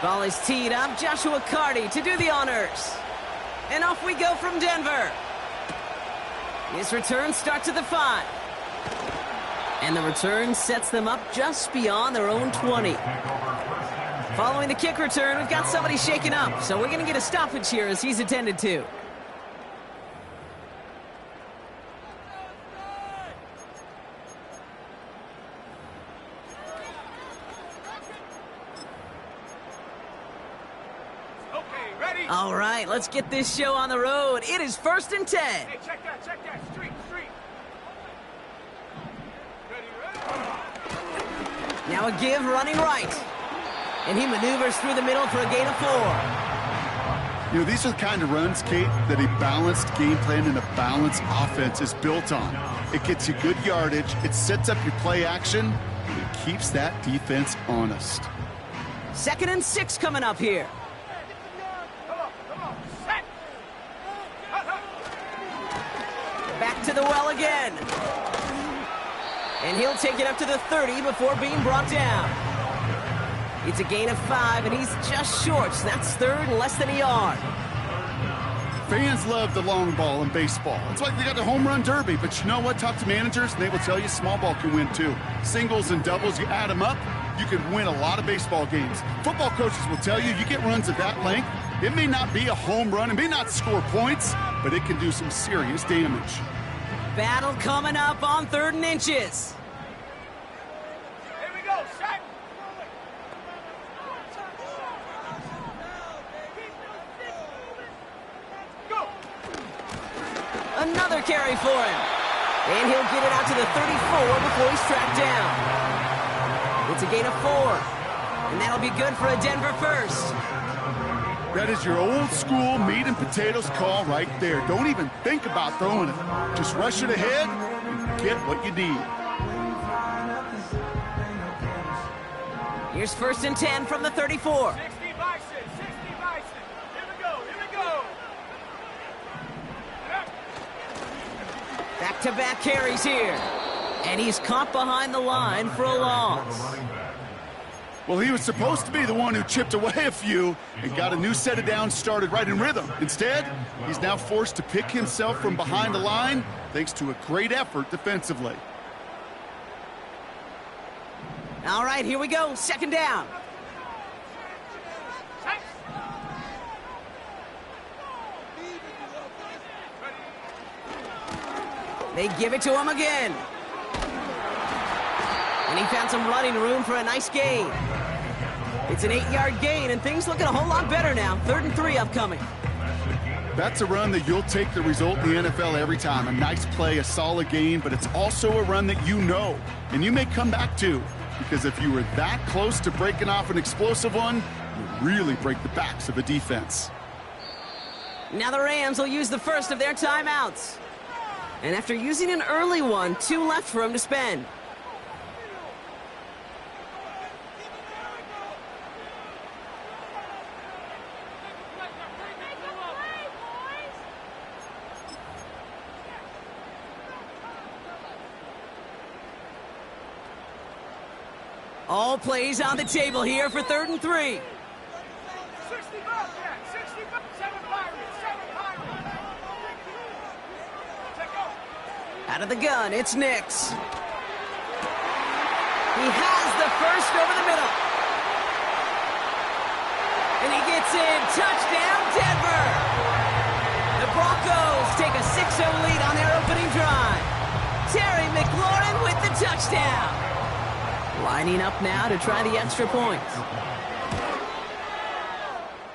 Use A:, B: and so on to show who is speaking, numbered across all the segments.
A: Ball is teed up. Joshua Carty to do the honors. And off we go from Denver. His return starts at the 5. And the return sets them up just beyond their own 20. Following the kick return, we've got somebody shaken up, so we're going to get a stoppage here as he's attended to. All right, let's get this show on the road. It is 1st and 10.
B: Hey, check that, street.
A: Now a give running right. And he maneuvers through the middle for a gain of 4.
C: You know, these are the kind of runs, Kate, that a balanced game plan and a balanced offense is built on. It gets you good yardage, it sets up your play action, and it keeps that defense honest.
A: 2nd and 6 coming up here. Back to the well again. And he'll take it up to the 30 before being brought down. It's a gain of 5, and he's just short, so that's 3rd and less than a yard.
C: Fans love the long ball in baseball. It's like they got the home run derby, but you know what? Talk to managers, and they will tell you small ball can win too. Singles and doubles, you add them up, you can win a lot of baseball games. Football coaches will tell you get runs of that length. It may not be a home run, it may not score points, but it can do some serious damage.
A: Battle coming up on 3rd and inches.
B: Here we go, set. Go.
A: Another carry for him. And he'll get it out to the 34 before he's tracked down. It's a gain of 4. And that'll be good for a Denver first.
C: That is your old school meat and potatoes call right there. Don't even think about throwing it. Just rush it ahead and get what you need.
A: Here's 1st and 10 from the 34.
B: 60 Bison. Here we go.
A: Back-to-back carries here. And he's caught behind the line for a loss.
C: Well, he was supposed to be the one who chipped away a few and got a new set of downs started right in rhythm. Instead, he's now forced to pick himself from behind the line thanks to a great effort defensively.
A: All right, here we go. 2nd down. They give it to him again. And he found some running room for a nice gain. It's an 8-yard gain, and things looking a whole lot better now. 3rd and 3 upcoming.
C: That's a run that you'll take the result in the NFL every time. A nice play, a solid gain, but it's also a run that you know, and you may come back to. Because if you were that close to breaking off an explosive one, you really break the backs of a defense.
A: Now the Rams will use the first of their timeouts. And after using an early one, 2 left for him to spend. All plays on the table here for 3rd and 3.
B: 60 Bobcat, 60 7 Pirates, 7 Pirates. Check out.
A: Out of the gun, it's Nix. He has the first over the middle. And he gets in. Touchdown, Denver. The Broncos take a 6-0 lead on their opening drive. Terry McLaurin with the touchdown. Lining up now to try the extra point.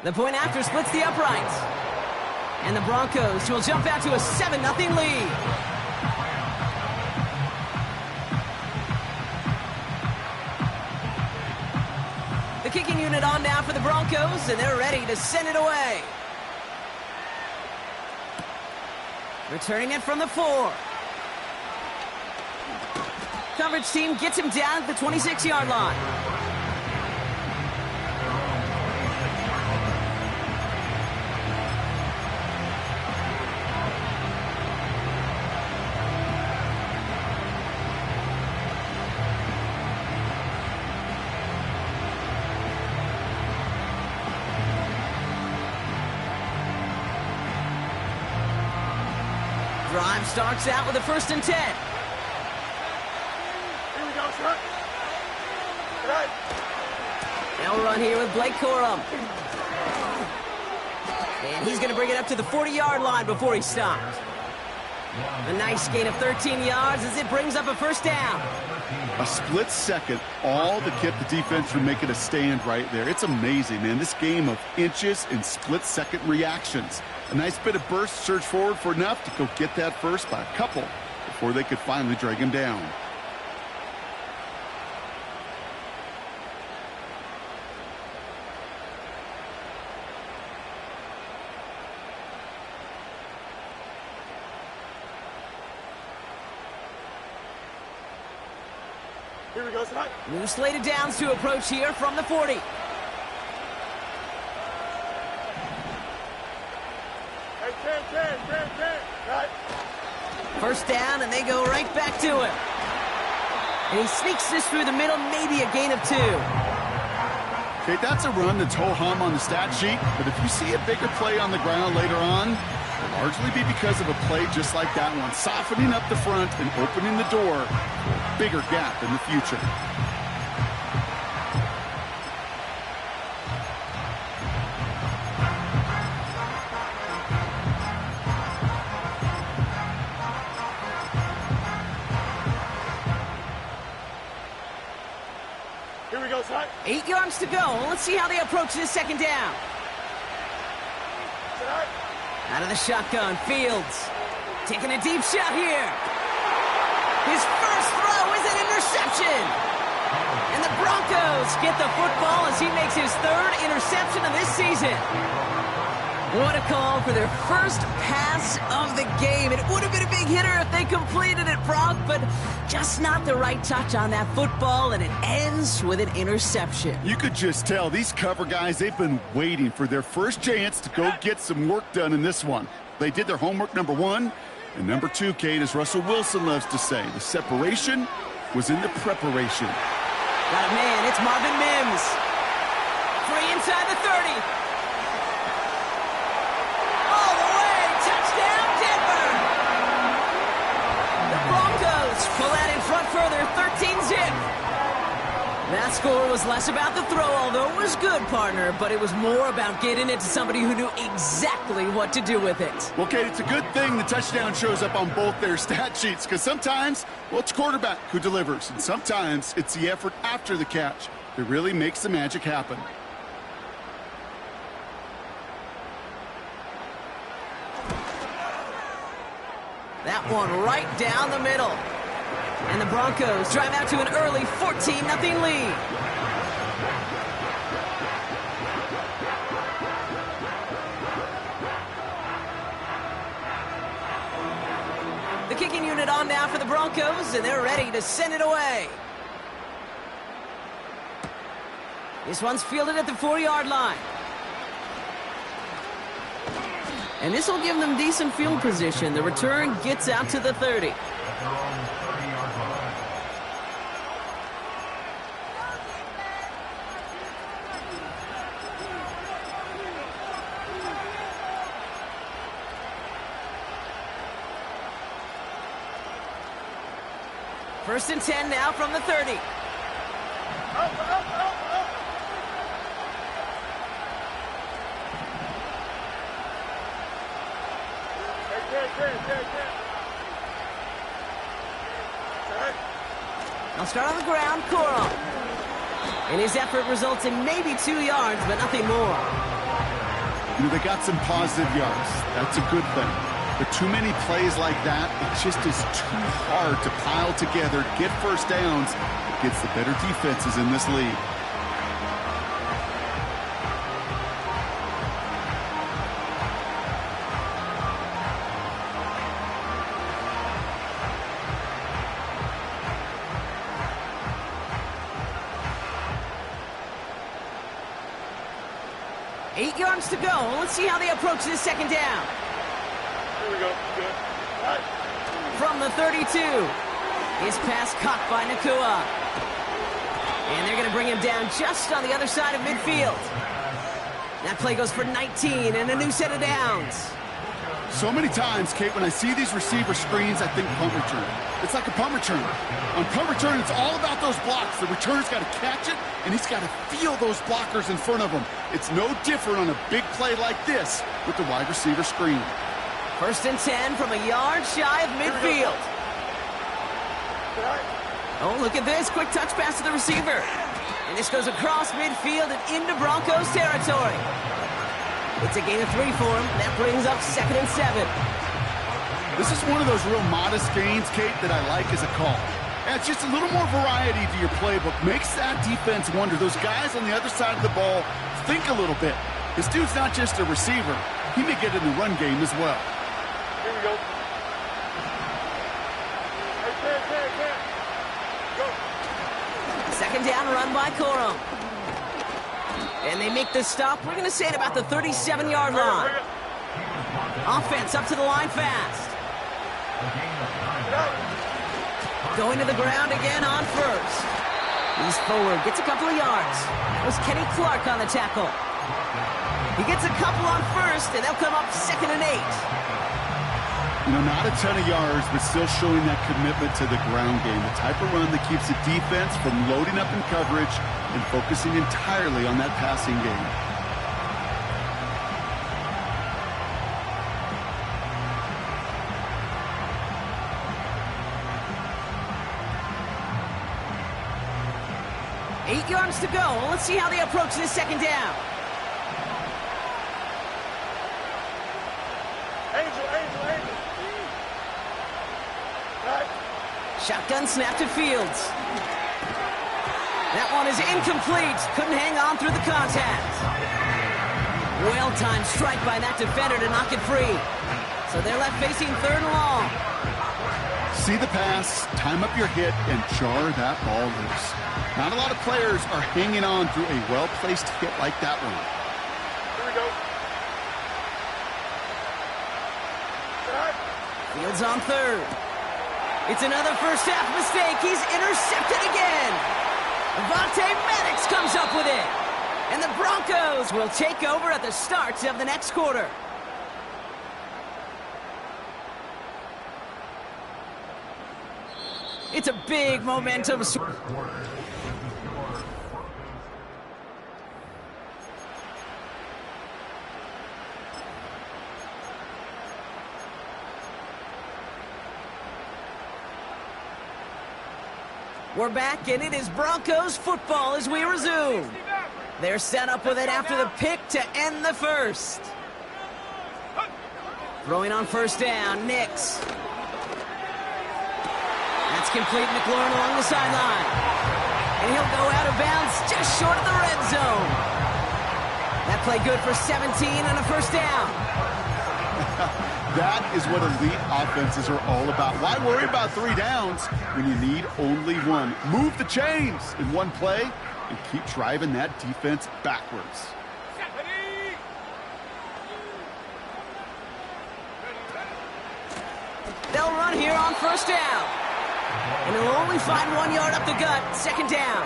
A: The point after splits the uprights. And the Broncos will jump out to a 7-0 lead. The kicking unit on now for the Broncos, and they're ready to send it away. Returning it from the 4. Coverage team gets him down at the 26-yard line. Drive starts out with a 1st and 10.
B: Here we go, son. Right.
A: They'll run here with Blake Corum. And he's going to bring it up to the 40-yard line before he stopped. A nice gain of 13 yards as it brings up a 1st down.
C: A split second, all that kept the defense from making a stand right there. It's amazing, man. This game of inches and split-second reactions. A nice bit of burst, surge forward for enough to go get that first by a couple before they could finally drag him down.
B: Here we go, son.
A: New slate of downs to approach here from the 40.
B: Hey, 10. Right.
A: 1st down, and they go right back to him. And he sneaks this through the middle, maybe a gain of 2.
C: Okay, that's a run that's ho-hum on the stat sheet, but if you see a bigger play on the ground later on, it'll largely be because of a play just like that one, softening up the front and opening the door for a bigger gap in the future.
B: Here we go, son.
A: 8 yards to go. Let's see how they approach this 2nd down.
B: Son.
A: Out of the shotgun, Fields taking a deep shot here. His first throw is an interception. And the Broncos get the football as he makes his 3rd interception of this season. What a call for their first pass of the game. It would have been a big hitter if they completed it, Brock, but just not the right touch on that football, and it ends with an interception.
C: You could just tell these cover guys, they've been waiting for their first chance to go get some work done in this one. They did their homework, number 1, and number 2, Kate, as Russell Wilson loves to say, the separation was in the preparation.
A: Got a man, it's Marvin Mims. Free inside the 30. All the way, touchdown Denver. The Broncos pull that in front further, 13-zip. That score was less about the throw, although it was good, partner, but it was more about getting it to somebody who knew exactly what to do with it.
C: Well, Kate, it's a good thing the touchdown shows up on both their stat sheets, because sometimes, well, it's quarterback who delivers, and sometimes it's the effort after the catch that really makes the magic happen.
A: That one right down the middle. And the Broncos drive out to an early 14-0 lead. The kicking unit on now for the Broncos, and they're ready to send it away. This one's fielded at the 4-yard line. And this will give them decent field position. The return gets out to the 30. First and 10 now from the 30.
B: Up.
A: They'll start on the ground, Corum. And his effort results in maybe 2 yards, but nothing more.
C: You know, they got some positive yards. That's a good thing. But too many plays like that, it just is too hard to pile together, get first downs against the better defenses in this league.
A: Eight yards to go. Let's see how they approach this second down.
B: Here we go. Good. Right.
A: From the 32. His pass caught by Nakua. And they're going to bring him down just on the other side of midfield. That play goes for 19 and a new set of downs.
C: So many times, Kate, when I see these receiver screens, I think punt return. It's like a punt return. On punt return, it's all about those blocks. The returner's got to catch it, and he's got to feel those blockers in front of him. It's no different on a big play like this with the wide receiver screen.
A: 1st and 10 from a yard shy of midfield. Oh, look at this. Quick touch pass to the receiver. And this goes across midfield and into Broncos territory. It's a gain of 3 for him. That brings up 2nd and 7.
C: This is one of those real modest gains, Kate, that I like as a call. And it's just a little more variety to your playbook. Makes that defense wonder. Those guys on the other side of the ball think a little bit. This dude's not just a receiver. He may get in the run game as well.
B: Here we go. Hey, go.
A: 2nd down run by Corum. And they make the stop. We're going to say it about the 37-yard line. Offense up to the line fast. Going to the ground again on 1st. He's forward, gets a couple of yards. That was Kenny Clark on the tackle. He gets a couple on 1st, and they'll come up 2nd and 8.
C: You know, not a ton of yards, but still showing that commitment to the ground game. The type of run that keeps the defense from loading up in coverage and focusing entirely on that passing game.
A: Eight yards to go. Let's see how they approach this 2nd down.
B: Angel. Right.
A: Shotgun snap to Fields. That one is incomplete. Couldn't hang on through the contact. Well-timed strike by that defender to knock it free. So they're left facing 3rd and long.
C: See the pass, time up your hit, and jar that ball loose. Not a lot of players are hanging on through a well-placed hit like that one.
B: Here we go.
A: Fields on 3rd. It's another first-half mistake. He's intercepted again. Avonte Maddox comes up with it. And the Broncos will take over at the start of the next quarter. It's a big momentum swing. We're back, and it is Broncos football as we resume. They're set up with it after the pick to end the 1st. Throwing on 1st down, Nix. That's complete. McLaurin along the sideline. And he'll go out of bounds just short of the red zone. That play good for 17 and a 1st down.
C: That is what elite offenses are all about. Why worry about 3 downs when you need only 1? Move the chains in one play and keep driving that defense backwards.
A: They'll run here on 1st down. And he'll only find 1 yard up the gut, 2nd down.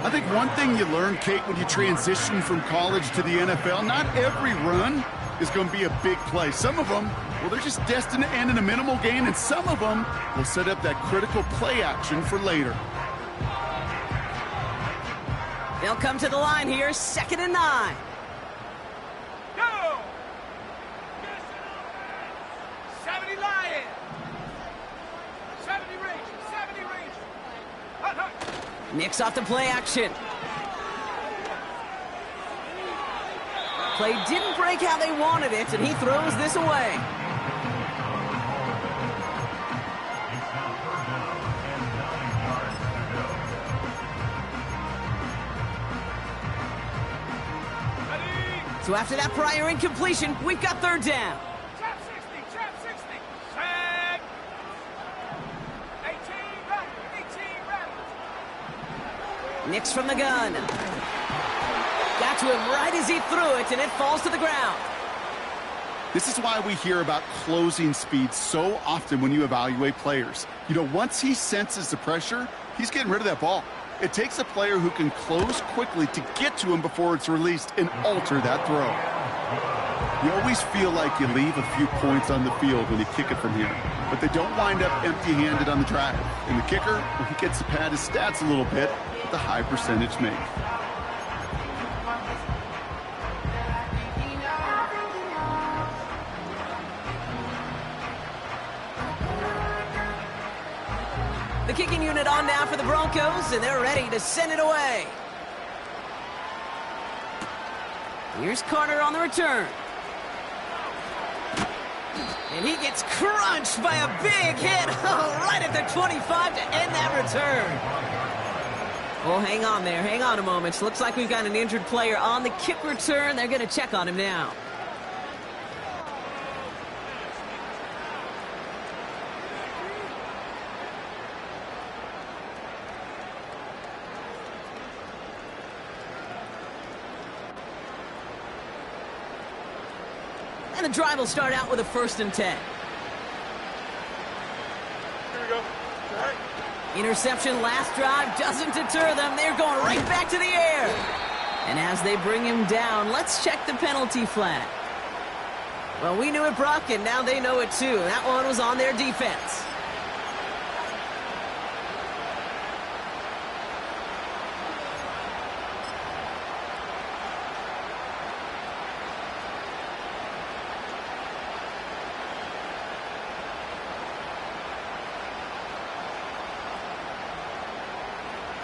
C: I think one thing you learn, Kate, when you transition from college to the NFL, not every run is going to be a big play. Some of them, well, they're just destined to end in a minimal gain, and some of them will set up that critical play action for later.
A: They'll come to the line here, 2nd and 9.
B: Go! 70 Lion! 70 Ranger! Hut!
A: Nix off the play action. Play didn't break how they wanted it, and he throws this away. So after that prior incompletion, we've got 3rd down.
B: Trap 60! Set! 18 Raiders!
A: Nix from the gun. Got to him right as he threw it, and it falls to the ground.
C: This is why we hear about closing speed so often when you evaluate players. You know, once he senses the pressure, he's getting rid of that ball. It takes a player who can close quickly to get to him before it's released and alter that throw. You always feel like you leave a few points on the field when you kick it from here, but they don't wind up empty-handed on the drive. And the kicker, well, he gets to pad his stats a little bit with a high percentage make.
A: The kicking unit on now for the Broncos, and they're ready to send it away. Here's Carter on the return. And he gets crunched by a big hit right at the 25 to end that return. Well, hang on there. Hang on a moment. Looks like we've got an injured player on the kick return. They're going to check on him now. And the drive will start out with a 1st and 10.
B: Here we go. All right.
A: Interception last drive doesn't deter them. They're going right back to the air. And as they bring him down, let's check the penalty flag. Well, we knew it, Brock, and now they know it too. That one was on their defense.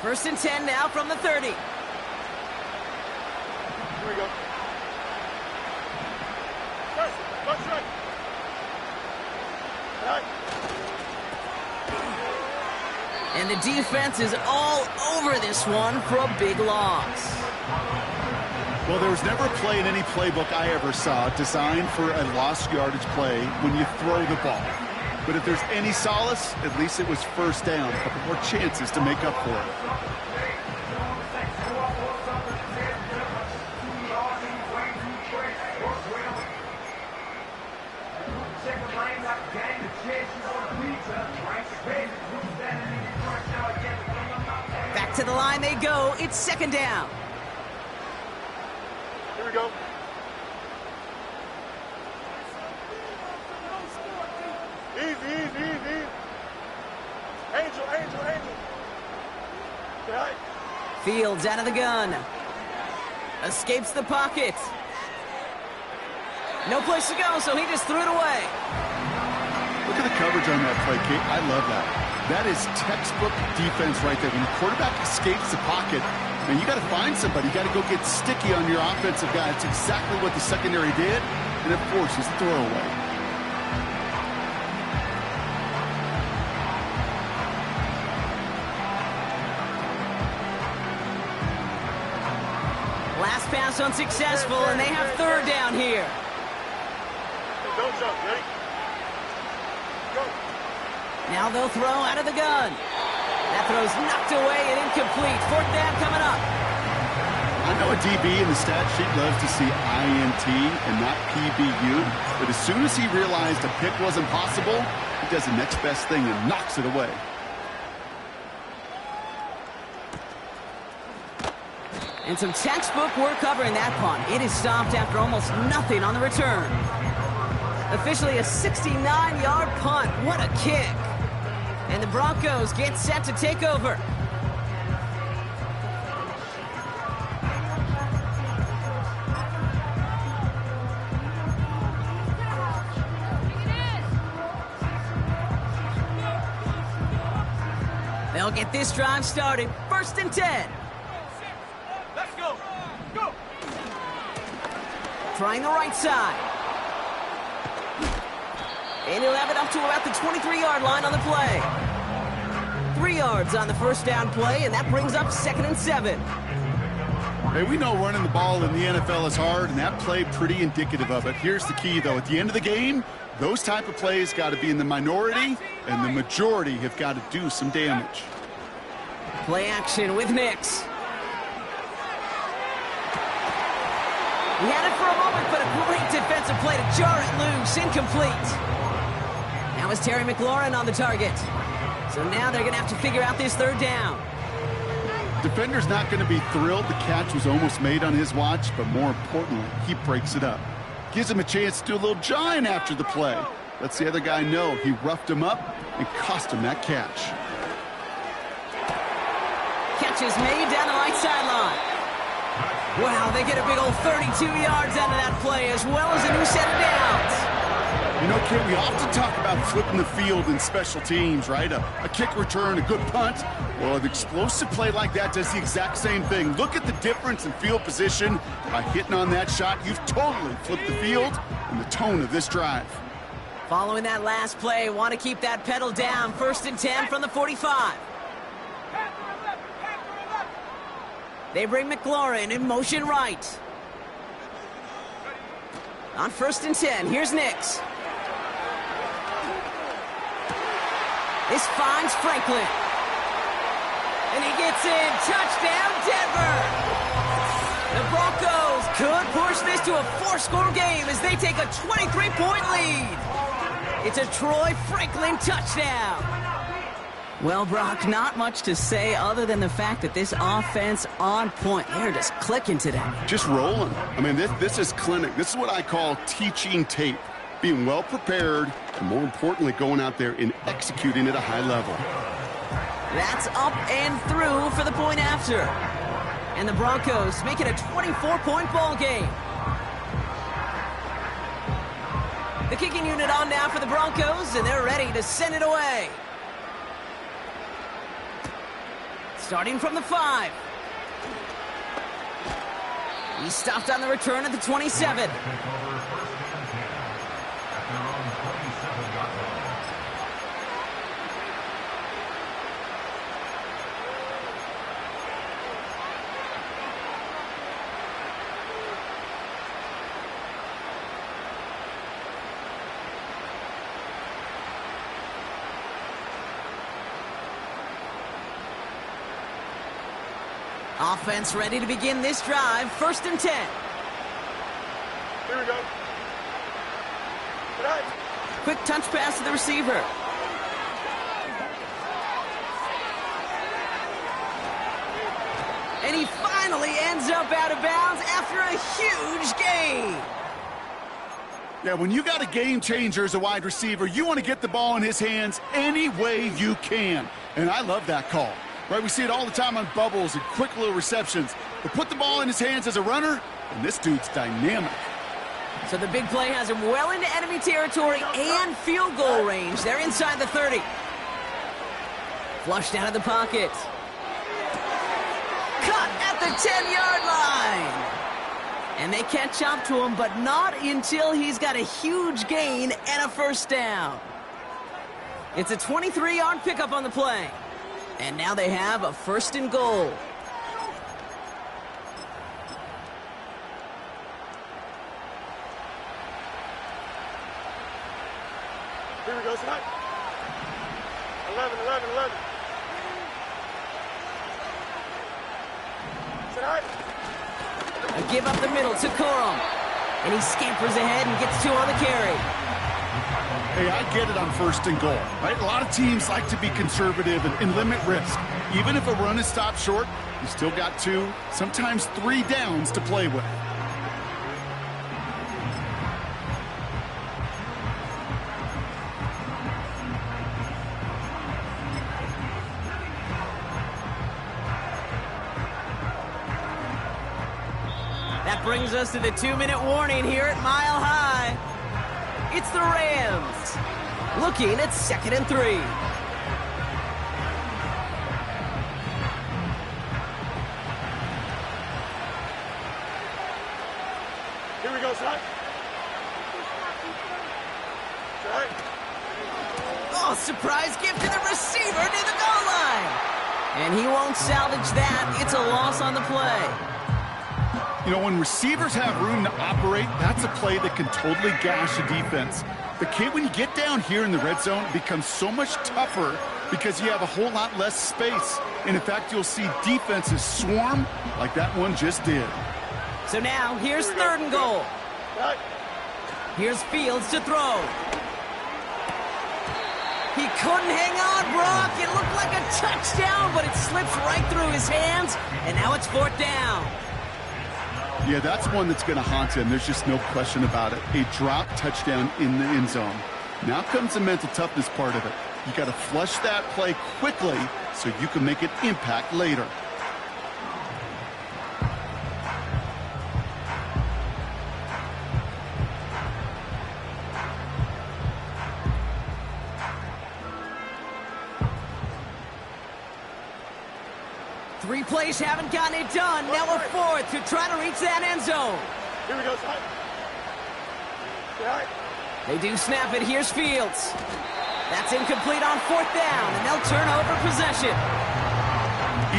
A: First and 10 now from the 30.
B: Here we go. First, left strike. All right.
A: And the defense is all over this one for a big loss.
C: Well, there was never a play in any playbook I ever saw designed for a lost yardage play when you throw the ball. But if there's any solace, at least it was first down. A couple more chances to make up for it.
A: Back to the line they go. It's 2nd down.
B: Here we go. Easy, easy, easy. Angel, angel, angel. All right.
A: Fields out of the gun. Escapes the pocket. No place to go, so he just threw it away.
C: Look at the coverage on that play, Kate. I love that. That is textbook defense right there. When the quarterback escapes the pocket, man, you got to find somebody. You got to go get sticky on your offensive guy. It's exactly what the secondary did, and it forces the throwaway.
A: Last pass unsuccessful, and they have 3rd down here.
B: Hey, don't jump, ready? Go.
A: Now they'll throw out of the gun. That throw's knocked away and incomplete. 4th down coming up.
C: I know a DB in the stat sheet loves to see INT and not PBU, but as soon as he realized a pick wasn't possible, he does the next best thing and knocks it away.
A: And some textbook work covering that punt. It is stopped after almost nothing on the return. Officially a 69-yard punt. What a kick. And the Broncos get set to take over. They'll get this drive started. 1st and 10.
B: Let's go. Go.
A: Trying the right side. And he'll have it up to about the 23-yard line on the play. 3 yards on the 1st down play, and that brings up 2nd and 7.
C: Hey, we know running the ball in the NFL is hard, and that play pretty indicative of it. Here's the key, though. At the end of the game, those type of plays got to be in the minority, and the majority have got to do some damage.
A: Play action with Nix. He had it for a moment, but a great defensive play to jar it loose. Incomplete. Now is Terry McLaurin on the target. So now they're going to have to figure out this 3rd down.
C: Defender's not going to be thrilled the catch was almost made on his watch, but more importantly, he breaks it up. Gives him a chance to do a little jawing after the play. Lets the other guy know he roughed him up and cost him that catch.
A: Catch is made down the right sideline. Wow, they get a big old 32 yards out of that play, as well as a new set of downs.
C: You know, Kate, we often talk about flipping the field in special teams, right? A kick return, a good punt. Well, an explosive play like that does the exact same thing. Look at the difference in field position. By hitting on that shot, you've totally flipped the field and the tone of this drive.
A: Following that last play, want to keep that pedal down. 1st and 10 from the 45. They bring McLaurin in motion right. On 1st and 10, here's Nix. This finds Franklin. And he gets in. Touchdown, Denver. The Broncos could push this to a 4-score game as they take a 23-point lead. It's a Troy Franklin touchdown. Well, Brock, not much to say other than the fact that this offense on point. They're just clicking today.
C: Just rolling. I mean, this is clinic. This is what I call teaching tape. Being well prepared, and more importantly, going out there and executing at a high level.
A: That's up and through for the point after. And the Broncos make it a 24-point ball game. The kicking unit on now for the Broncos, and they're ready to send it away. Starting from the 5. He stopped on the return at the 27. Offense ready to begin this drive. 1st and 10.
B: Here we go. Right.
A: Quick touch pass to the receiver. And he finally ends up out of bounds after a huge gain.
C: Yeah, when you got a game changer as a wide receiver, you want to get the ball in his hands any way you can. And I love that call. Right, we see it all the time on bubbles and quick little receptions. But put the ball in his hands as a runner, and this dude's dynamic.
A: So the big play has him well into enemy territory and field goal range. They're inside the 30. Flushed out of the pocket. Cut at the 10-yard line. And they catch up to him, but not until he's got a huge gain and a 1st down. It's a 23-yard pickup on the play. And now they have a 1st and goal.
B: Here we go, tonight. 11. Tonight.
A: A give up the middle to Corum. And he scampers ahead and gets 2 on the carry.
C: Hey, I get it on 1st and goal, right? A lot of teams like to be conservative and limit risk. Even if a run is stopped short, you still got 2, sometimes 3 downs to play with.
A: That brings us to the 2-minute warning here at Mile High. It's the Rams, looking at 2nd and 3.
B: Here we go, son.
A: Oh, surprise gift to the receiver near the goal line. And he won't salvage that. It's a loss on the play.
C: You know, when receivers have room to operate, that's a play that can totally gash a defense. But, Kate, when you get down here in the red zone, it becomes so much tougher because you have a whole lot less space. And, in fact, you'll see defenses swarm like that one just did.
A: So now, here's 3rd and goal. Here's Fields to throw. He couldn't hang on, Brock. It looked like a touchdown, but it slips right through his hands. And now it's 4th down.
C: Yeah, that's one that's going to haunt him. There's just no question about it. A drop touchdown in the end zone. Now comes the mental toughness part of it. You got to flush that play quickly so you can make an impact later.
A: Three plays haven't gotten it done. Now a fourth to try to reach that end zone.
B: Here we go, son. Right.
A: They do snap it. Here's Fields. That's incomplete on fourth down, and they'll turn over possession.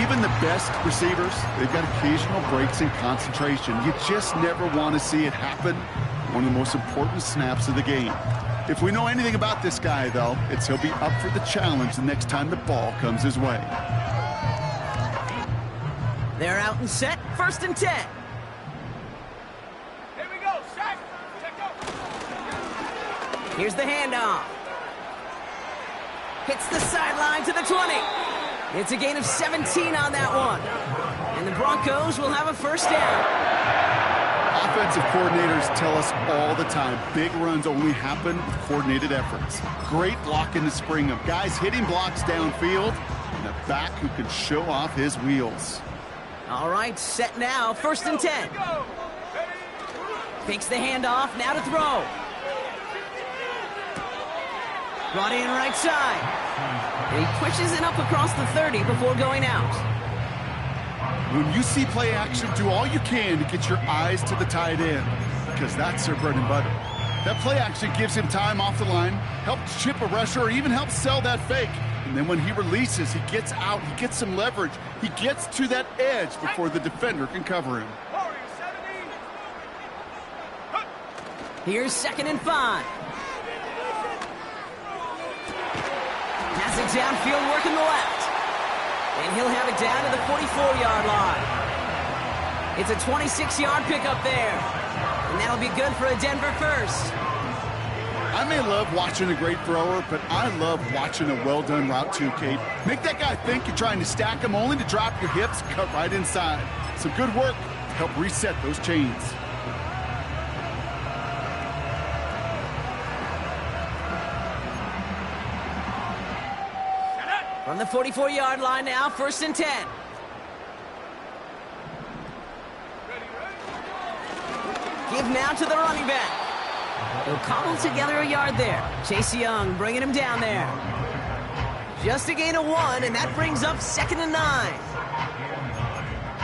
C: Even the best receivers, they've got occasional breaks in concentration. You just never want to see it happen. One of the most important snaps of the game. If we know anything about this guy, though, it's he'll be up for the challenge the next time the ball comes his way.
A: They're out and set. 1st and 10.
B: Here we go, Shaq. Check out.
A: Here's the handoff. Hits the sideline to the 20. It's a gain of 17 on that one. And the Broncos will have a first down.
C: Offensive coordinators tell us all the time, big runs only happen with coordinated efforts. Great blocking to spring them. Guys hitting blocks downfield, and a back who can show off his wheels.
A: All right, set now. 1st and 10. Takes the handoff, now to throw. Brought in right side. And he pushes it up across the 30 before going out.
C: When you see play action, do all you can to get your eyes to the tight end, because that's their bread and butter. That play action gives him time off the line, helps chip a rusher, or even helps sell that fake. And then when he releases, he gets out, he gets some leverage. He gets to that edge before the defender can cover him.
A: Here's 2nd and 5. Pass it downfield, working the left. And he'll have it down to the 44-yard line. It's a 26-yard pickup there. And that'll be good for a Denver first.
C: I may love watching a great thrower, but I love watching a well-done route too, Kate. Make that guy think you're trying to stack him only to drop your hips, cut right inside. Some good work to help reset those chains.
A: From the 44-yard line now, 1st and 10. Give now to the running back. He'll cobble together a yard there. Chase Young bringing him down there. Just a gain of 1, and that brings up 2nd and 9.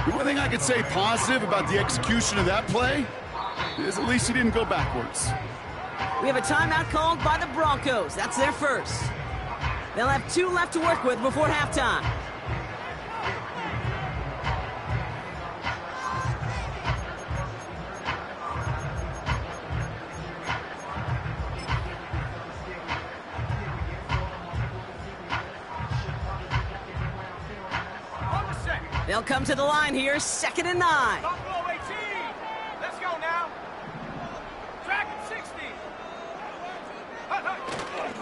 C: The one thing I could say positive about the execution of that play is at least he didn't go backwards.
A: We have a timeout called by the Broncos. That's their first. They'll have 2 left to work with before halftime. They'll come to the line here, 2nd and 9.
B: Let's go now. Track at 60.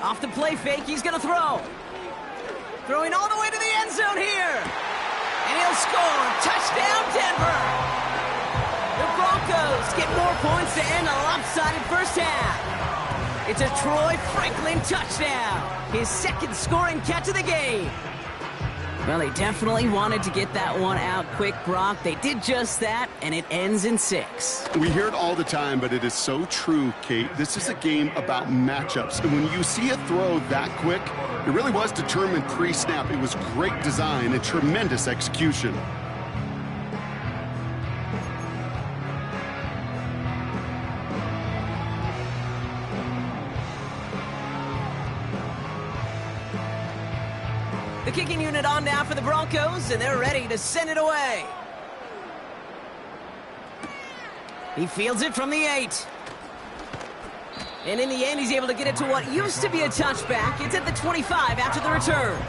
A: Off the play fake, he's going to throw. Throwing all the way to the end zone here. And he'll score. Touchdown, Denver. The Broncos get more points to end a lopsided first half. It's a Troy Franklin touchdown. His 2nd scoring catch of the game. Well, they definitely wanted to get that one out quick, Brock. They did just that, and it ends in 6.
C: We hear it all the time, but it is so true, Kate. This is a game about matchups. And when you see a throw that quick, it really was determined pre-snap. It was great design and tremendous execution.
A: The kicking unit on now for the Broncos, and they're ready to send it away. He fields it from the 8. And in the end, he's able to get it to what used to be a touchback. It's at the 25 after the return.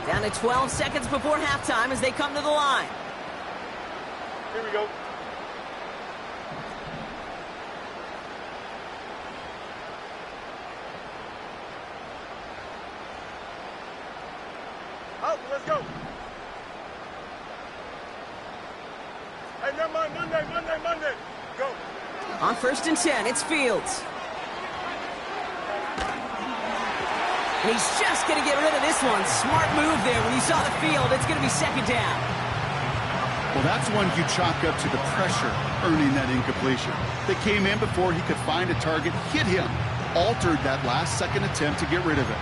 A: Down to 12 seconds before halftime as they come to the line.
B: Here we go. Out, let's go. Hey, never mind, Monday. Go.
A: On 1st and 10, it's Fields. And he's just going to get rid of this one. Smart move there. When you saw the field, it's going to be 2nd down.
C: Well, that's one you chalk up to the pressure earning that incompletion. They came in before he could find a target, hit him, altered that last second attempt to get rid of it.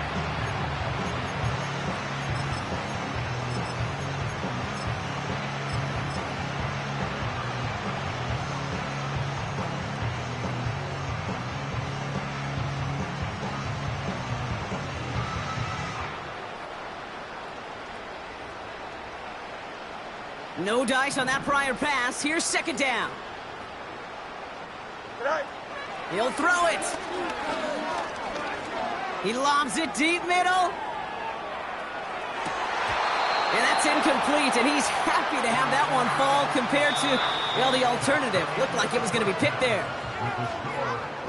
A: No dice on that prior pass. Here's 2nd down. He'll throw it. He lobs it deep middle. And that's incomplete, and he's happy to have that one fall compared to, well, the alternative. Looked like it was going to be picked there.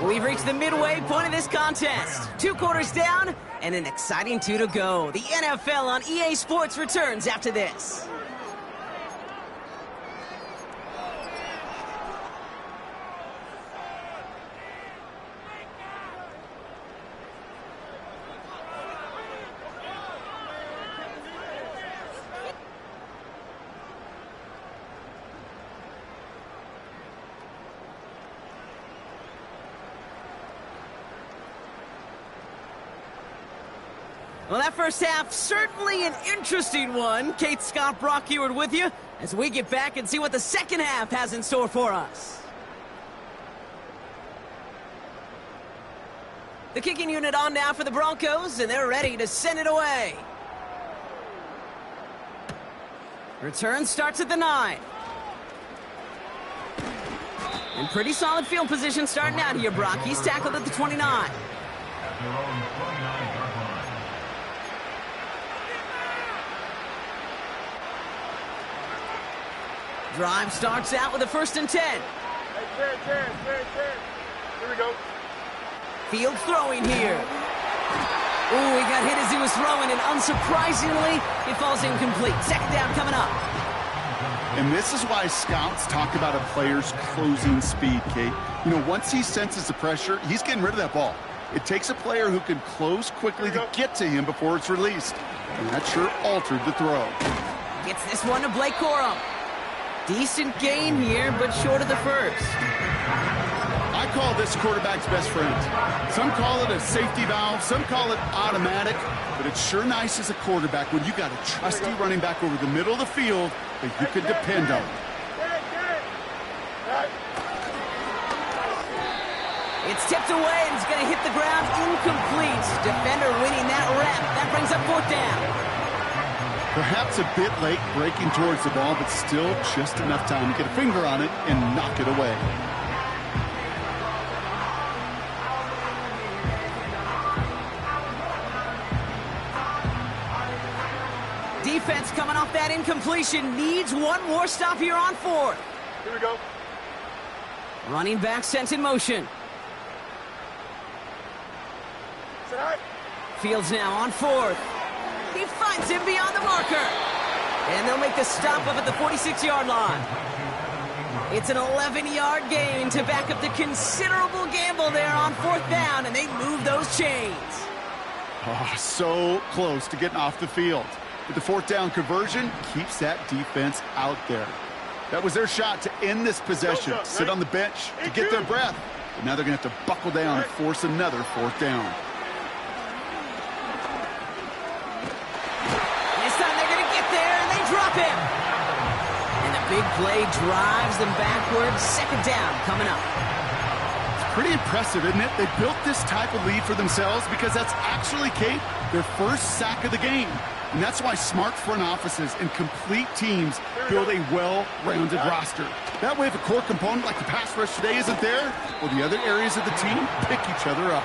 A: We've reached the midway point of this contest. 2 quarters down and an exciting 2 to go. The NFL on EA Sports returns after this. Well, that first half, certainly an interesting one. Kate, Scott, Brock Eward with you as we get back and see what the second half has in store for us. The kicking unit on now for the Broncos, and they're ready to send it away. Return starts at the 9. And pretty solid field position starting out here, Brock. He's tackled at the 29. Drive starts out with a 1st and 10.
B: Hey, 10. Here we go.
A: Field throwing here. Ooh, he got hit as he was throwing, and unsurprisingly, it falls incomplete. 2nd down coming up.
C: And this is why scouts talk about a player's closing speed, Kate. You know, once he senses the pressure, he's getting rid of that ball. It takes a player who can close quickly to get to him before it's released. And that sure altered the throw.
A: Gets this one to Blake Corum. Decent gain here, but short of the first.
C: I call this quarterback's best friend. Some call it a safety valve, some call it automatic, but it's sure nice as a quarterback when you got a trusty running back over the middle of the field that you can depend on.
A: It's tipped away, and it's going to hit the ground incomplete. Defender winning that rep. That brings up 4th down.
C: Perhaps a bit late breaking towards the ball, but still just enough time to get a finger on it and knock it away.
A: Defense coming off that incompletion needs one more stop here on 4th.
B: Here we go.
A: Running back sent in motion. Fields now on 4th. He finds him beyond the marker. And they'll make the stop up at the 46-yard line. It's an 11-yard gain to back up the considerable gamble there on 4th down, and they move those chains.
C: Oh, so close to getting off the field. But the 4th down conversion keeps that defense out there. That was their shot to end this possession, sit on the bench to get their breath. But now they're going to have to buckle down and force another 4th down.
A: This time they're going to get there, and they drop him. And the big play drives them backwards. 2nd down coming up.
C: It's pretty impressive, isn't it? They built this type of lead for themselves because that's actually, Kate, their first sack of the game. And that's why smart front offices and complete teams build a well-rounded roster. That way, if a core component like the pass rush today isn't there, well, the other areas of the team pick each other up.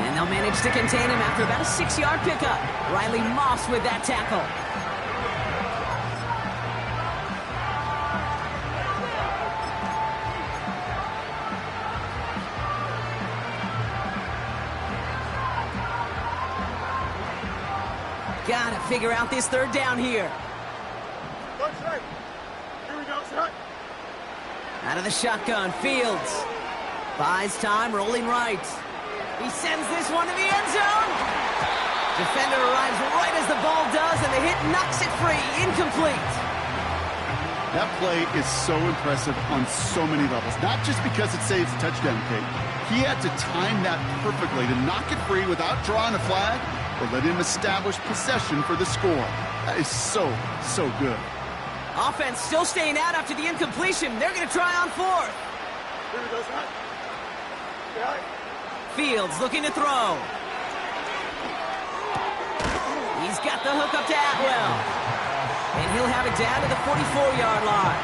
A: And they'll manage to contain him after about a 6-yard pickup. Riley Moss with that tackle. Gotta figure out this third down here.
B: Good straight. Here we go, set.
A: Out of the shotgun, Fields. Buys time, rolling right. He sends this one to the end zone. Defender arrives right as the ball does, and the hit knocks it free. Incomplete.
C: That play is so impressive on so many levels, not just because it saves a touchdown kick. He had to time that perfectly to knock it free without drawing a flag or let him establish possession for the score. That is so good.
A: Offense still staying out after the incompletion. They're going to try on fourth.
B: Here we go, set. Yeah.
A: Fields looking to throw. He's got the hook up to Atwell. And he'll have it down to the 44-yard line.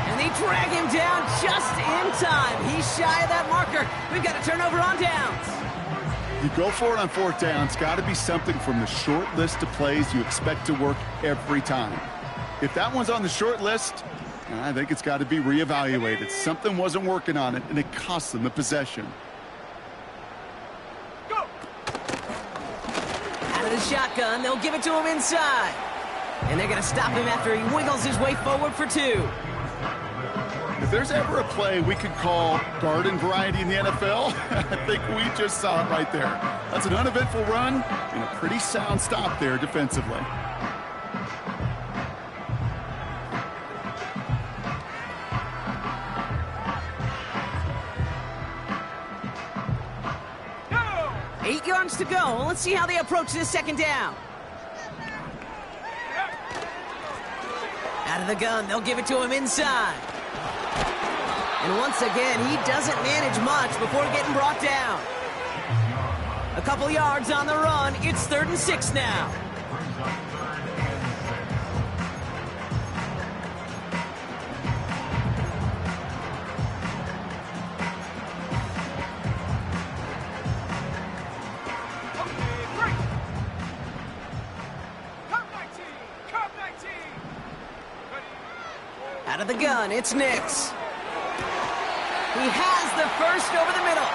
A: And they drag him down just in time. He's shy of that marker. We've got a turnover on downs.
C: You go for it on fourth down. It's got to be something from the short list of plays you expect to work every time. If that one's on the short list, I think it's got to be reevaluated. Something wasn't working on it, and it cost them the possession.
B: Go!
A: Out of the shotgun, they'll give it to him inside. And they're going to stop him after he wiggles his way forward for two.
C: If there's ever a play we could call garden variety in the NFL, I think we just saw it right there. That's an uneventful run and a pretty sound stop there defensively.
B: Go!
A: 8 yards to go. Let's see how they approach this second down. Out of the gun, they'll give it to him inside. And once again, he doesn't manage much before getting brought down. A couple yards on the run. It's 3rd and 6 now.
B: Okay, break! Come 19! Come 19! Ready?
A: Out of the gun, it's Nix. He has the first over the middle.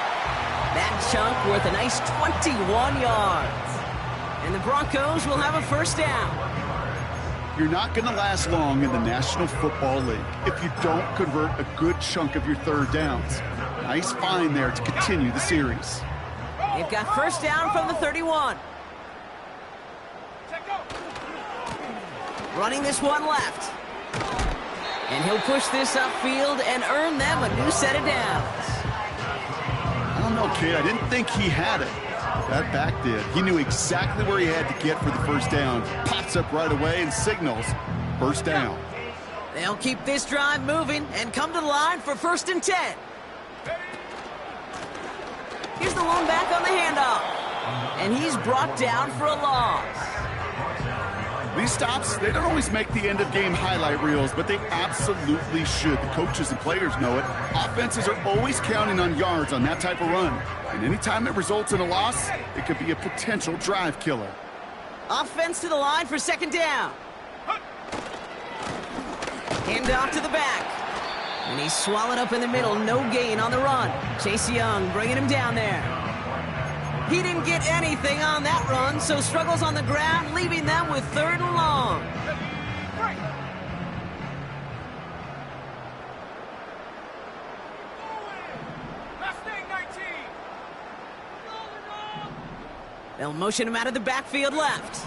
A: That chunk worth a nice 21 yards. And the Broncos will have a first down.
C: You're not going to last long in the National Football League if you don't convert a good chunk of your third downs. Nice find there to continue the series.
A: They've got first down from the 31.
B: Check go!
A: Running this one left. And he'll push this upfield and earn them a new set of downs.
C: I don't know, kid. I didn't think he had it. That back did. He knew exactly where he had to get for the first down. Pops up right away and signals first down.
A: They'll keep this drive moving and come to the line for 1st and 10. Here's the lone back on the handoff. And he's brought down for a loss.
C: These stops, they don't always make the end-of-game highlight reels, but they absolutely should. The coaches and players know it. Offenses are always counting on yards on that type of run. And anytime it results in a loss, it could be a potential drive killer.
A: Offense to the line for 2nd down. Hand off to the back. And he's swallowed up in the middle. No gain on the run. Chase Young bringing him down there. He didn't get anything on that run, so struggles on the ground, leaving them with 3rd and long.
B: Break! Last thing, 19!
A: They'll motion him out of the backfield left.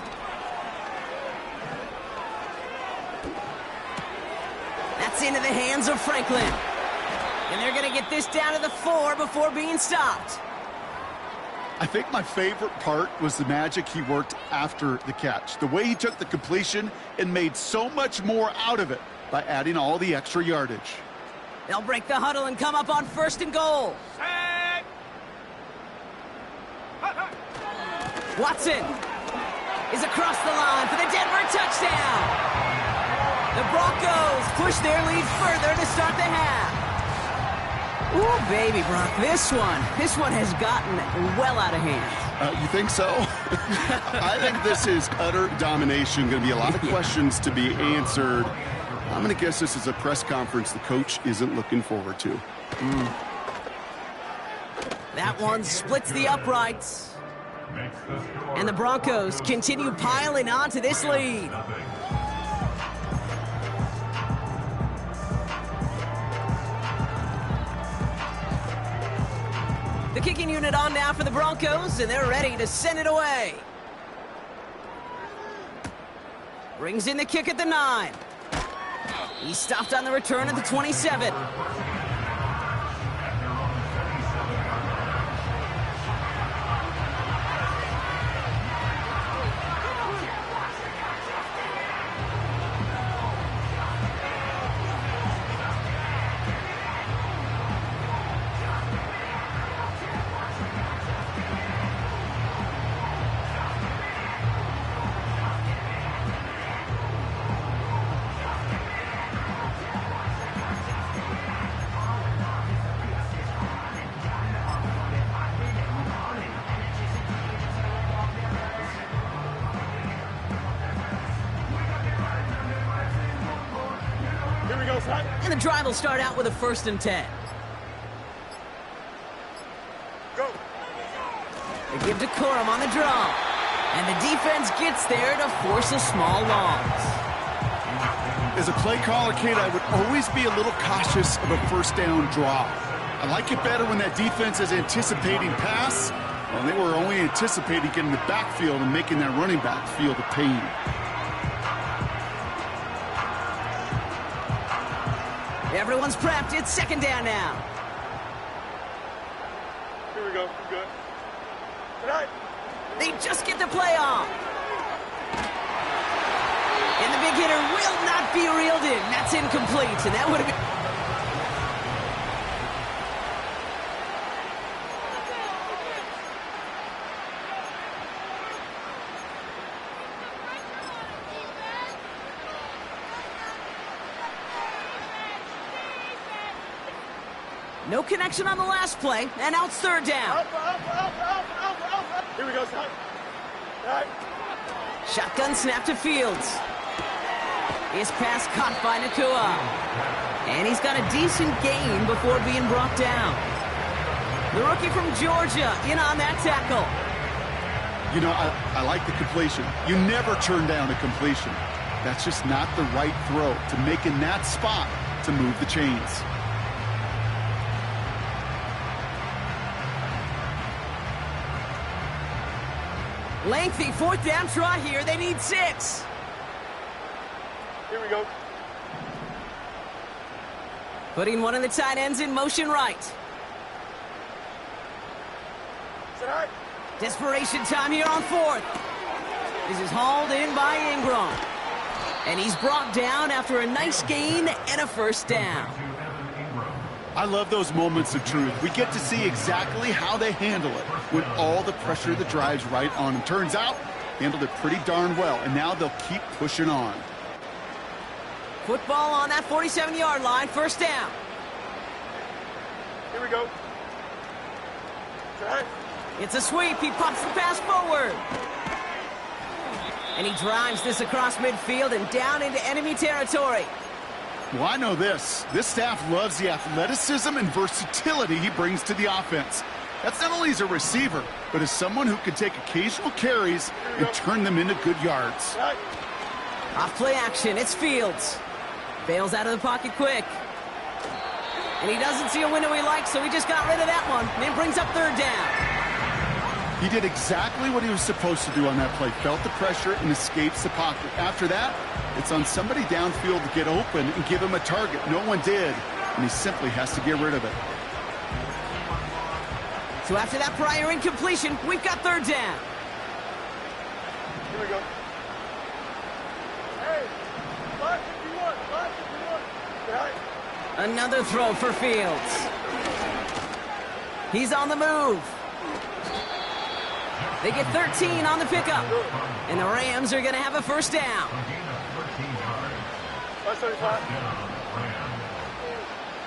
A: That's into the hands of Franklin. And they're going to get this down to the 4 before being stopped.
C: I think my favorite part was the magic he worked after the catch. The way he took the completion and made so much more out of it by adding all the extra yardage.
A: They'll break the huddle and come up on 1st and goal.
B: Set! Hut, hut.
A: Watson is across the line for the Denver touchdown. The Broncos push their lead further to start the half. Ooh, baby, Brock, this one has gotten well out of hand.
C: You think so? I think this is utter domination. Going to be a lot of questions to be answered. I'm going to guess this is a press conference the coach isn't looking forward to.
A: That one splits the uprights. And the Broncos continue piling on to this lead. The kicking unit on now for the Broncos, and they're ready to send it away. Brings in the kick at the 9. He's stopped on the return at the 27. And the drive will start out with a 1st and 10.
B: Go.
A: They give to Corum on the draw. And the defense gets there to force a small loss.
C: As a play caller, Kate, I would always be a little cautious of a 1st down draw. I like it better when that defense is anticipating pass. Well, they were only anticipating getting the backfield and making that running back feel the pain.
A: Everyone's prepped. It's 2nd down now.
B: Here we go. We're good. Tonight.
A: They just get the play off. And the big hitter will not be reeled in. That's incomplete, and that would have been... No connection on the last play, and out 3rd down.
B: Up. Here we go, son. Right.
A: Shotgun snap to Fields. His pass caught by Nakua. And he's got a decent gain before being brought down. The rookie from Georgia in on that tackle.
C: You know, I like the completion. You never turn down a completion. That's just not the right throw to make in that spot to move the chains.
A: Lengthy 4th down try here. They need 6.
B: Here we go.
A: Putting one of the tight ends in motion right.
B: Tonight.
A: Desperation time here on 4th. This is hauled in by Ingram. And he's brought down after a nice gain and a 1st down.
C: I love those moments of truth. We get to see exactly how they handle it when all the pressure that drives right on them. Turns out, handled it pretty darn well, and now they'll keep pushing on.
A: Football on that 47-yard line, 1st down.
B: Here we go. Tonight.
A: It's a sweep. He pops the pass forward. And he drives this across midfield and down into enemy territory.
C: Well, I know this. This staff loves the athleticism and versatility he brings to the offense. That's not only as a receiver, but as someone who can take occasional carries and turn them into good yards.
A: Off play action, it's Fields. Bails out of the pocket quick. And he doesn't see a window he likes, so he just got rid of that one. And it brings up 3rd down.
C: He did exactly what he was supposed to do on that play. Felt the pressure and escapes the pocket. After that, it's on somebody downfield to get open and give him a target. No one did, and he simply has to get rid of it.
A: So after that prior incompletion, we've got 3rd down.
B: Here we go. Hey, 551. Right.
A: Another throw for Fields. He's on the move. They get 13 on the pickup. And the Rams are going to have a 1st down.
B: 575.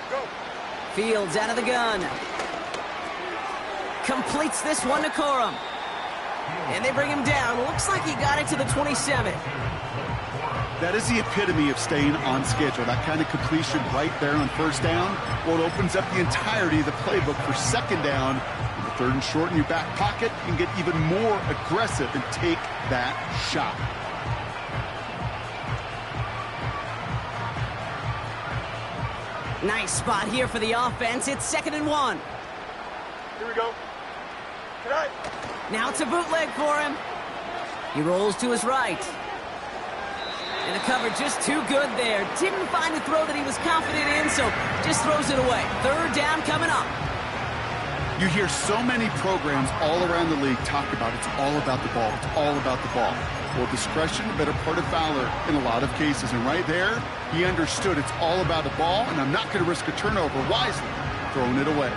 B: Go.
A: Fields out of the gun. Completes this one to Corum. And they bring him down. Looks like he got it to the 27.
C: That is the epitome of staying on schedule. That kind of completion right there on 1st down. Well, it opens up the entirety of the playbook for 2nd down. The Third and short in your back pocket, you can get even more aggressive and take that shot.
A: Nice spot here for the offense. It's 2nd and 1.
B: Here we go. Tonight.
A: Now it's a bootleg for him. He rolls to his right. And the cover just too good there. Didn't find the throw that he was confident in, so just throws it away. 3rd down coming up.
C: You hear so many programs all around the league talk about it's all about the ball. It's all about the ball. Well, discretion, the better part of valor in a lot of cases. And right there, he understood it's all about the ball, and I'm not going to risk a turnover wisely, throwing it away.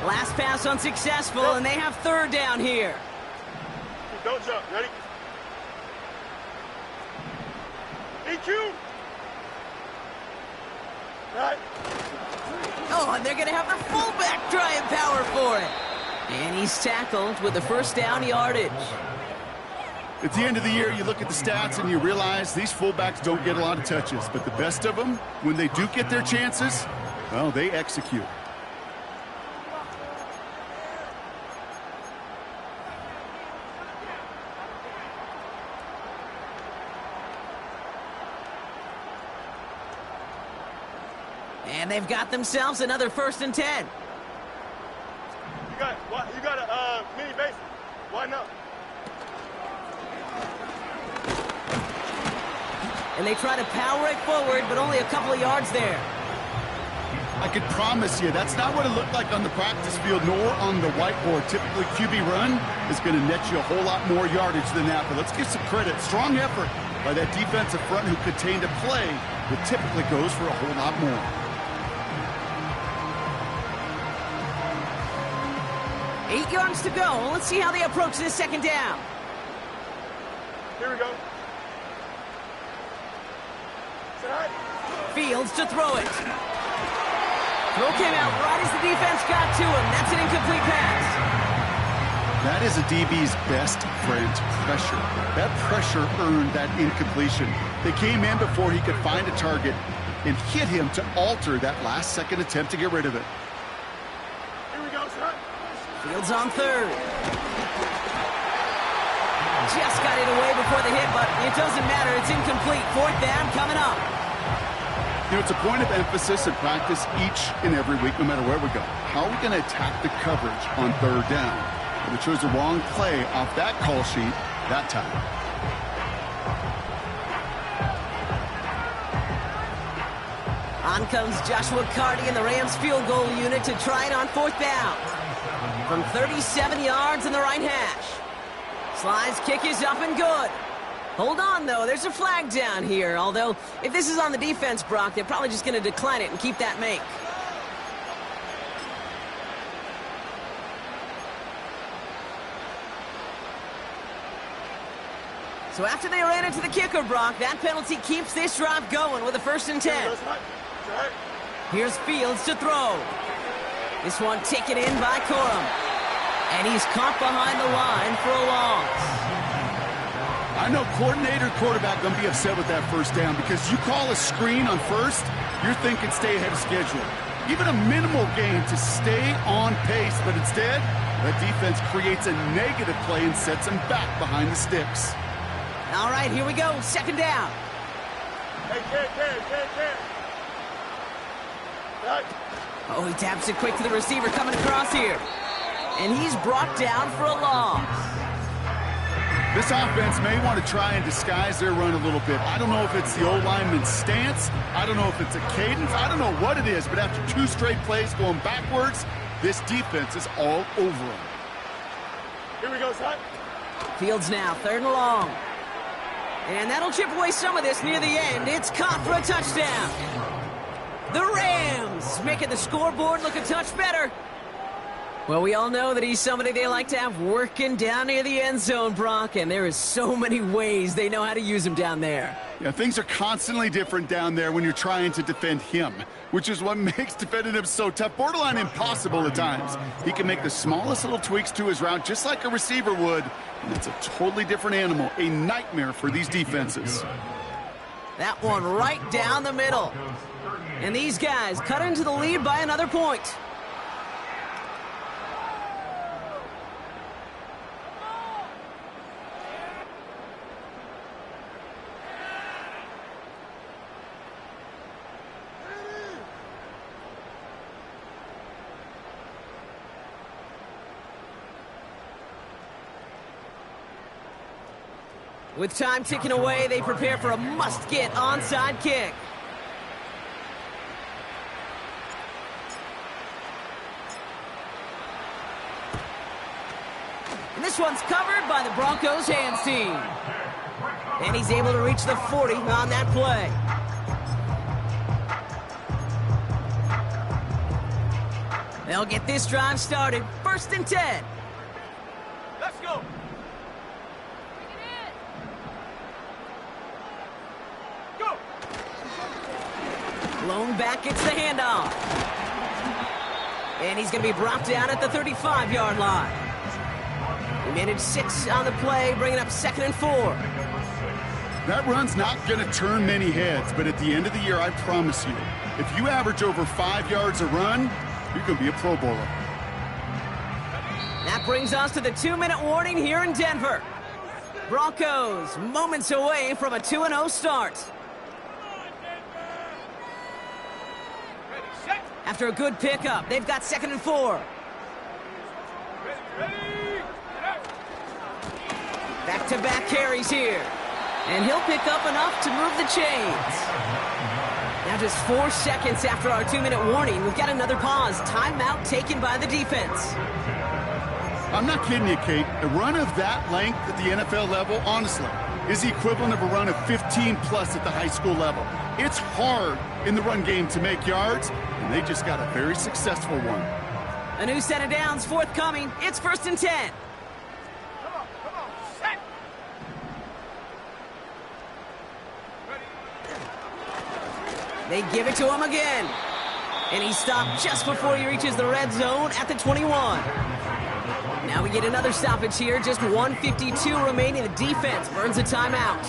A: Last pass unsuccessful, and they have 3rd down here.
B: Don't jump. Ready? EQ. Right.
A: Oh, and they're going to have the fullback try and power for it. And he's tackled with the 1st down yardage.
C: At the end of the year, you look at the stats and you realize these fullbacks don't get a lot of touches. But the best of them, when they do get their chances, well, they execute.
A: And they've got themselves another 1st and 10.
B: You got a mini base. Why not?
A: And they try to power it forward, but only a couple of yards there.
C: I can promise you that's not what it looked like on the practice field nor on the whiteboard. Typically, QB run is going to net you a whole lot more yardage than that. But let's give some credit. Strong effort by that defensive front who contained a play that typically goes for a whole lot more.
A: 8 yards to go. Let's see how they approach this 2nd down.
B: Here we go. Tonight.
A: Fields to throw it. Throw came out right as the defense got to him. That's an incomplete pass.
C: That is a DB's best friend, pressure. That pressure earned that incompletion. They came in before he could find a target and hit him to alter that last-second attempt to get rid of it.
B: Here we go, son.
A: Fields on 3rd. Just got it away before the hit, but it doesn't matter. It's incomplete. 4th down coming up.
C: You know, it's a point of emphasis in practice each and every week, no matter where we go. How are we going to attack the coverage on 3rd down? And we chose the wrong play off that call sheet that time.
A: On comes Joshua Carty and the Rams field goal unit to try it on 4th down. From 37 yards in the right hash. Sly's kick is up and good. Hold on, though. There's a flag down here. Although, if this is on the defense, Brock, they're probably just going to decline it and keep that make. So after they ran into the kicker, Brock, that penalty keeps this drive going with a 1st and 10. Here's Fields to throw. This one taken in by Corum. And he's caught behind the line for a loss.
C: I know coordinator and quarterback going to be upset with that 1st down because you call a screen on 1st, you're thinking stay ahead of schedule. Even a minimal gain to stay on pace, but instead, the defense creates a negative play and sets them back behind the sticks.
A: All right, here we go. 2nd down.
B: Hey, kid. Right.
A: Oh, he taps it quick to the receiver coming across here. And he's brought down for a loss.
C: This offense may want to try and disguise their run a little bit. I don't know if it's the old lineman's stance. I don't know if it's a cadence. I don't know what it is, but after 2 straight plays going backwards, this defense is all over them.
B: Here we go, son.
A: Fields now, 3rd and long. And that'll chip away some of this near the end. It's caught for a touchdown. The Rams making the scoreboard look a touch better. Well, we all know that he's somebody they like to have working down near the end zone, Brock, and there is so many ways they know how to use him down there.
C: Yeah, things are constantly different down there when you're trying to defend him, which is what makes defending him so tough, borderline impossible at times. He can make the smallest little tweaks to his route just like a receiver would, and it's a totally different animal, a nightmare for these defenses.
A: That one right down the middle. And these guys cut into the lead by another point. With time ticking away, they prepare for a must-get onside kick. And this one's covered by the Broncos hands team. And he's able to reach the 40 on that play. They'll get this drive started. 1st and 10.
B: Let's go.
A: Lone back gets the handoff. And he's going to be brought down at the 35-yard line. He managed 6 on the play, bringing up 2nd and 4.
C: That run's not going to turn many heads, but at the end of the year, I promise you, if you average over 5 yards a run, you're going to be a Pro Bowler.
A: That brings us to the 2-minute warning here in Denver. Broncos moments away from a 2-0 start. After a good pickup, they've got 2nd and 4. Back-to-back carries here. And he'll pick up enough to move the chains. Now just 4 seconds after our 2-minute warning, we've got another pause. Timeout taken by the defense.
C: I'm not kidding you, Kate. A run of that length at the NFL level, honestly, is the equivalent of a run of 15-plus at the high school level. It's hard in the run game to make yards, and they just got a very successful one.
A: A new set of downs forthcoming. It's 1st and 10.
B: Come on, set.
A: They give it to him again. And he stopped just before he reaches the red zone at the 21. Now we get another stoppage here. Just 1:52 remaining. The defense burns a timeout.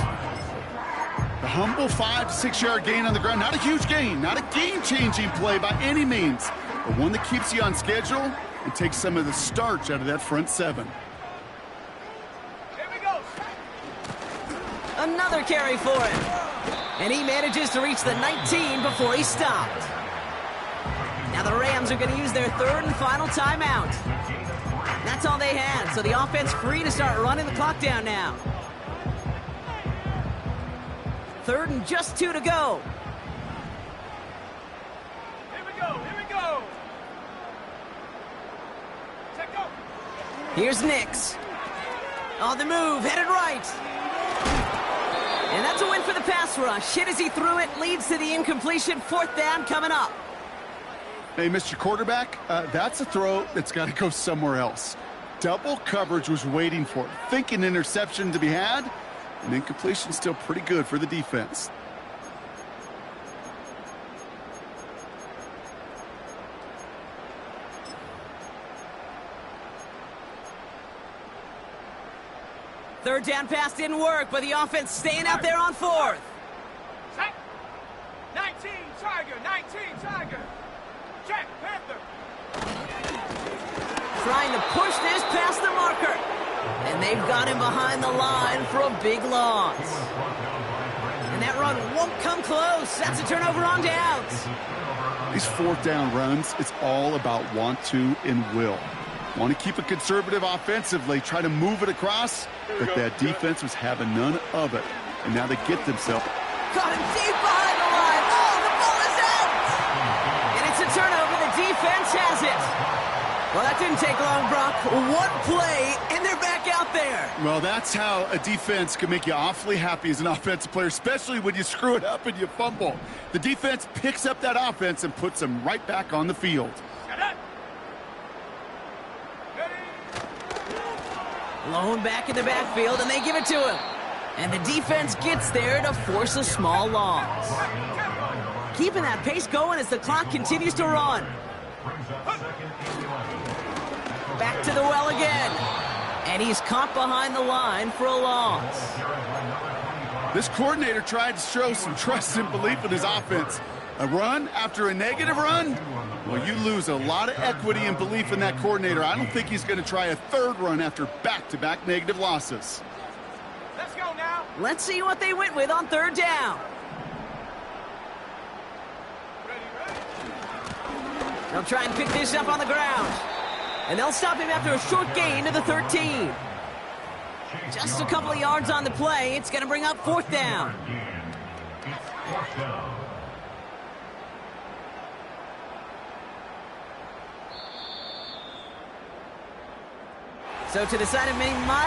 C: The humble 5 to 6 yard gain on the ground. Not a huge gain, not a game-changing play by any means, but one that keeps you on schedule and takes some of the starch out of that front 7.
B: Here we go.
A: Another carry for him. And he manages to reach the 19 before he stopped. Now the Rams are going to use their 3rd and final timeout. That's all they had, so the offense free to start running the clock down now. 3rd and just 2 to go.
B: Here we go. Here we go. Check go.
A: Here's Nix. On the move, headed right. And that's a win for the pass rush. Hit as he threw it, leads to the incompletion. 4th down coming up.
C: Hey, Mr. Quarterback, that's a throw that's got to go somewhere else. Double coverage was waiting for it. Think an interception to be had, and incompletion still pretty good for the defense.
A: Third down pass didn't work, but the offense staying out there on 4th.
B: Set. 19 Tiger. 19 Tiger. Check, Panther.
A: Trying to push this past the marker. And they've got him behind the line for a big loss. And that run won't come close. That's a turnover on downs.
C: These 4th down runs, it's all about want to and will. Want to keep it conservative offensively, try to move it across, but that defense was having none of it. And now they get themselves.
A: Got him deep behind the line. Oh, the ball is out! And it's a turnover. The defense has it. Well, that didn't take long, Brock. 1 play, and they're back out there.
C: Well, that's how a defense can make you awfully happy as an offensive player, especially when you screw it up and you fumble. The defense picks up that offense and puts them right back on the field.
B: Set up.
A: Blown back in the backfield, and they give it to him. And the defense gets there to force a small loss. Keeping that pace going as the clock continues to run. Back to the well again. And he's caught behind the line for a loss.
C: This coordinator tried to show some trust and belief in his offense. A run after a negative run? Well, you lose a lot of equity and belief in that coordinator. I don't think he's going to try a third run after back-to-back negative losses.
B: Let's go now.
A: Let's see what they went with on third down. They'll try and pick this up on the ground. And they'll stop him after a short gain to the 13. Just a couple of yards on the play. It's going to bring up fourth down. So to the side of Mini Miles.